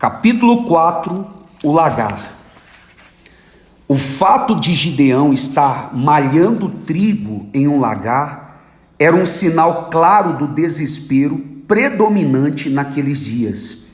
Capítulo 4, o lagar. O fato de Gideão estar malhando trigo em um lagar era um sinal claro do desespero predominante naqueles dias,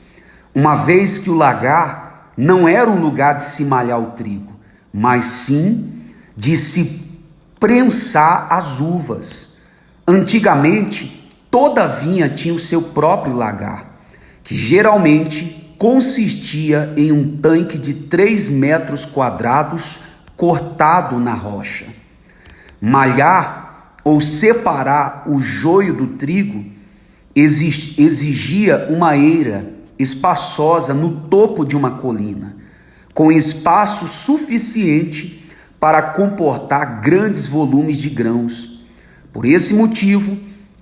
uma vez que o lagar não era um lugar de se malhar o trigo, mas sim de se prensar as uvas. Antigamente, toda vinha tinha o seu próprio lagar, que geralmente consistia em um tanque de 3 metros quadrados cortado na rocha. Malhar ou separar o joio do trigo exigia uma eira espaçosa no topo de uma colina, com espaço suficiente para comportar grandes volumes de grãos. Por esse motivo,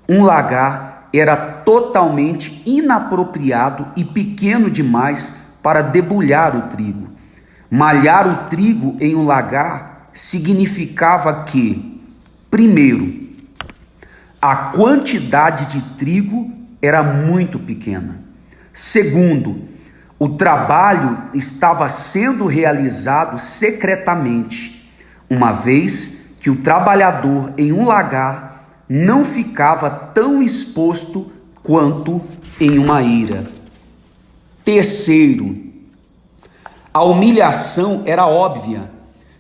um lagar era totalmente inapropriado e pequeno demais para debulhar o trigo. Malhar o trigo em um lagar significava que, primeiro, a quantidade de trigo era muito pequena. Segundo, o trabalho estava sendo realizado secretamente, uma vez que o trabalhador em um lagar não ficava tão exposto quanto em uma eira. Terceiro, a humilhação era óbvia,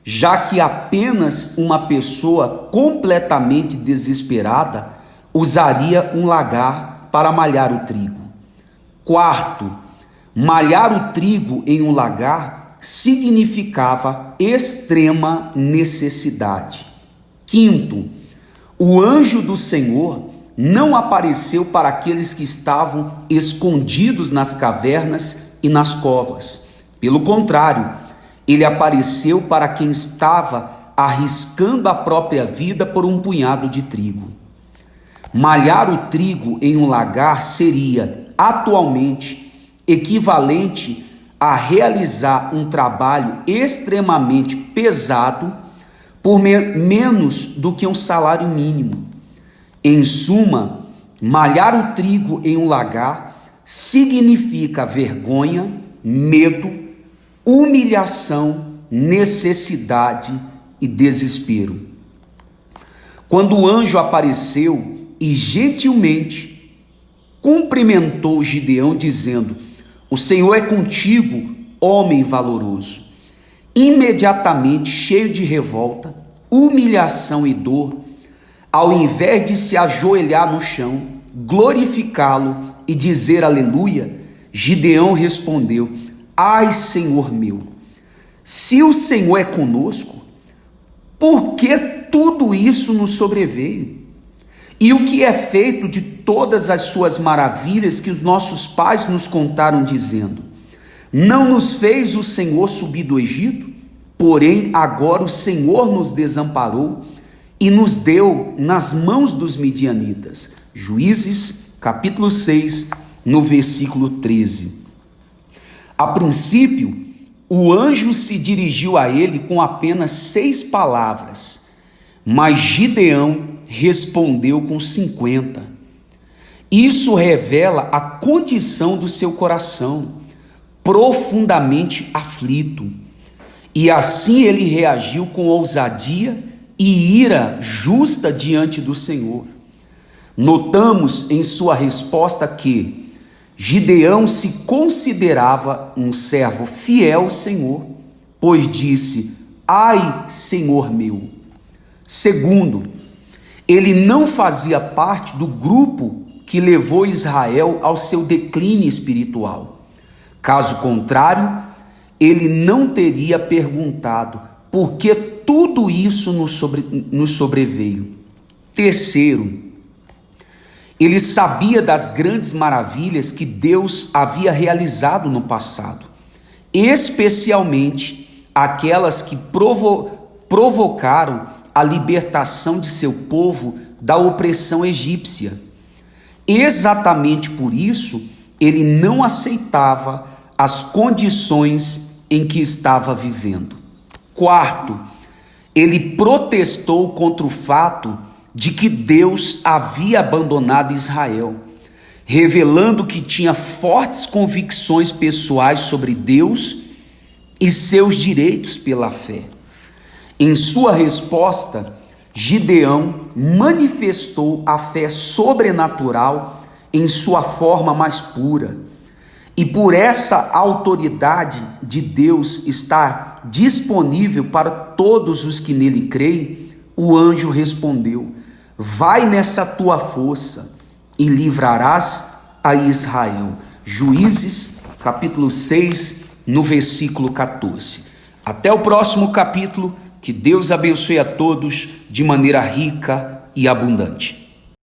já que apenas uma pessoa completamente desesperada usaria um lagar para malhar o trigo. Quarto, malhar o trigo em um lagar significava extrema necessidade. Quinto, o anjo do Senhor não apareceu para aqueles que estavam escondidos nas cavernas e nas covas. Pelo contrário, ele apareceu para quem estava arriscando a própria vida por um punhado de trigo. Malhar o trigo em um lagar seria, atualmente, equivalente a realizar um trabalho extremamente pesado por menos do que um salário mínimo. Em suma, malhar o trigo em um lagar significa vergonha, medo, humilhação, necessidade e desespero. Quando o anjo apareceu e gentilmente cumprimentou Gideão, dizendo: "O Senhor é contigo, homem valoroso", imediatamente, cheio de revolta, humilhação e dor, ao invés de se ajoelhar no chão, glorificá-lo e dizer aleluia, Gideão respondeu: "Ai, Senhor meu, se o Senhor é conosco, por que tudo isso nos sobreveio? E o que é feito de todas as suas maravilhas que os nossos pais nos contaram, dizendo: não nos fez o Senhor subir do Egito? Porém, agora o Senhor nos desamparou e nos deu nas mãos dos midianitas." Juízes, capítulo 6, no versículo 13. A princípio, o anjo se dirigiu a ele com apenas 6 palavras, mas Gideão respondeu com 50. Isso revela a condição do seu coração, profundamente aflito. E assim ele reagiu com ousadia e ira justa diante do Senhor. Notamos em sua resposta que Gideão se considerava um servo fiel ao Senhor, pois disse: "Ai, Senhor meu." Segundo, ele não fazia parte do grupo que levou Israel ao seu declínio espiritual. Caso contrário, ele não teria perguntado por que tudo isso nos sobreveio. Terceiro, ele sabia das grandes maravilhas que Deus havia realizado no passado, especialmente aquelas que provocaram a libertação de seu povo da opressão egípcia. Exatamente por isso, ele não aceitava as condições em que estava vivendo. Quarto, ele protestou contra o fato de que Deus havia abandonado Israel, revelando que tinha fortes convicções pessoais sobre Deus e seus direitos pela fé. Em sua resposta, Gideão manifestou a fé sobrenatural em sua forma mais pura. E por essa autoridade de Deus estar disponível para todos os que nele creem, o anjo respondeu: vai nessa tua força e livrarás a Israel. Juízes, capítulo 6, no versículo 14. Até o próximo capítulo. Que Deus abençoe a todos de maneira rica e abundante.